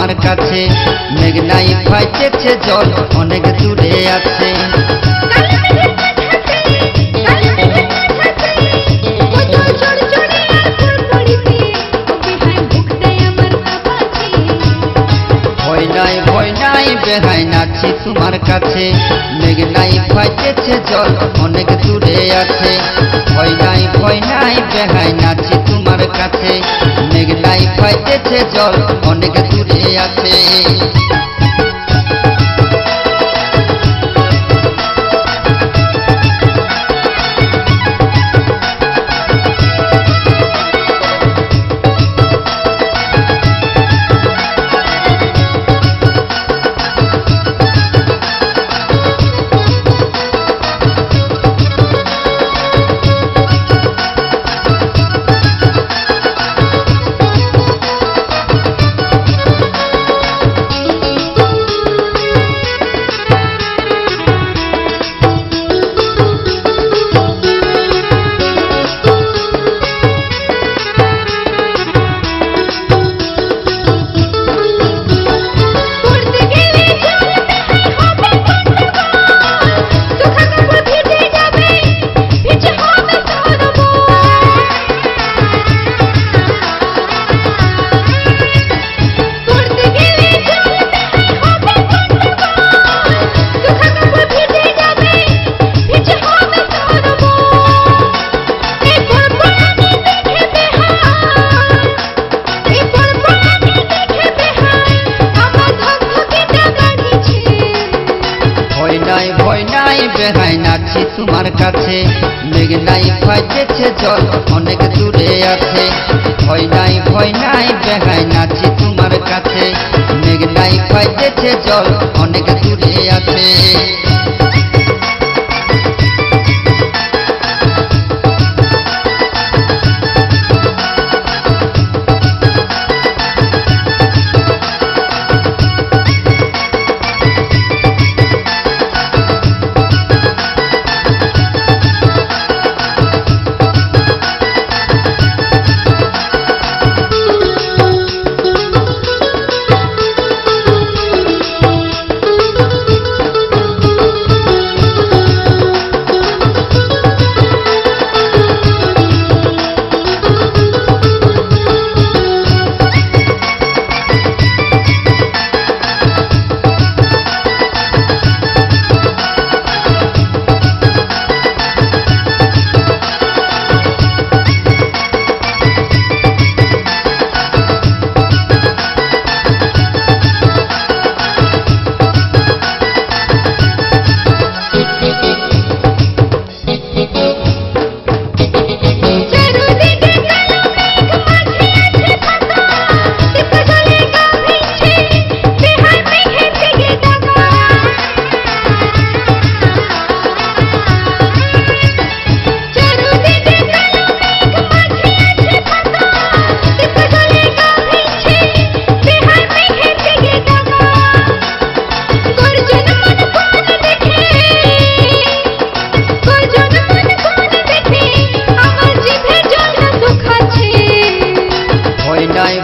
তোমার কাছে, মেঘ নাই ভাইতেছে জল অনেক দূরে আছে। ভয় নাই বেহাই নাচি তোমার কাছে, মেঘ নাই ভাইতেছে জল অনেক দূরে আছে। ভয় নাই বেহাই নাচি তোমার কাছে, মেঘ নাই ভাইতেছে জল অনেক দূরে আছে। ভয় নাই বেহাই নাচি তোমার কাছে, মেঘ নাই ভাইতেছে জল অনেক দূরে আছে। ভয় নাই বেহাই নাচি তোমার কাছে, মেঘ নাই ভাইতেছে জল অনেক দূরে আছে।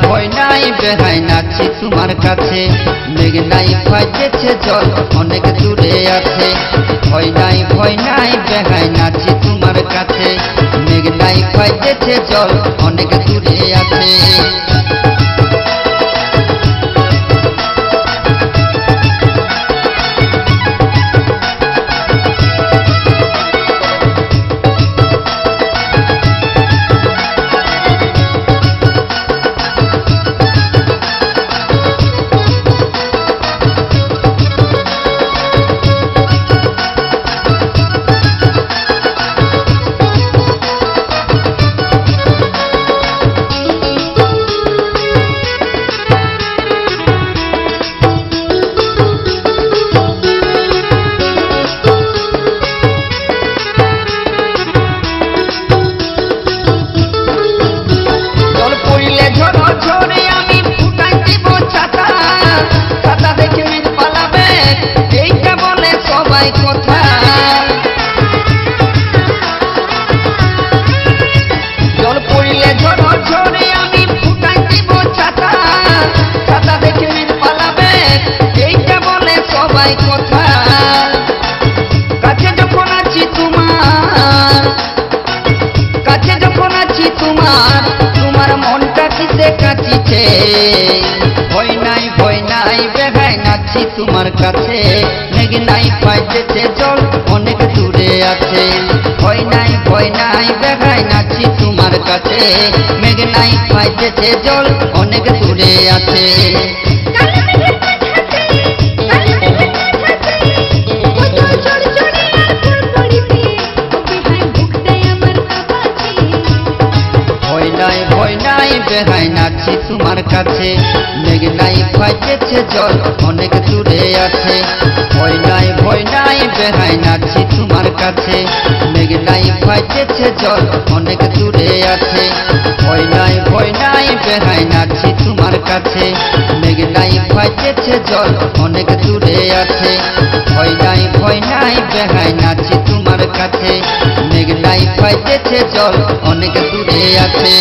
ভয় নাই বেহাই নাচি তোমার কাছে, মেঘ নাই ভাইতেছে জল অনেক দূরে আছে। ভয় নাই বেহাই নাচি তোমার কাছে, মেঘ নাই ভাইতেছে জল অনেক দূরে আছে। কাটিতে কাটিতে ভয় নাই বেহাই নাচছি তোমার কাছে মেঘ নাই ফাইতেছে জল অনেক দূরে আছে ভয় নাই বেহাই নাচছি তোমার কাছে মেঘ নাই ফাইতেছে জল অনেক দূরে আছে ভয় নাই বেহাই নাচছি তোমার কাছে মেঘ নাই ফাইতেছে জল অনেক দূরে আছে ভয় নাই বেহাই নাচছি তোমার কাছে মেঘ নাই ফাইতেছে জল অনেক দূরে আছে ভয় নাই বেহাই নাচছি তোমার কাছে মেঘ নাই ফাইতেছে জল অনেক দূরে আছে ভয় নাই বেহাই নাচছি তোমার কাছে মেঘ নাই ফাইতেছে জল অনেক দূরে আছে।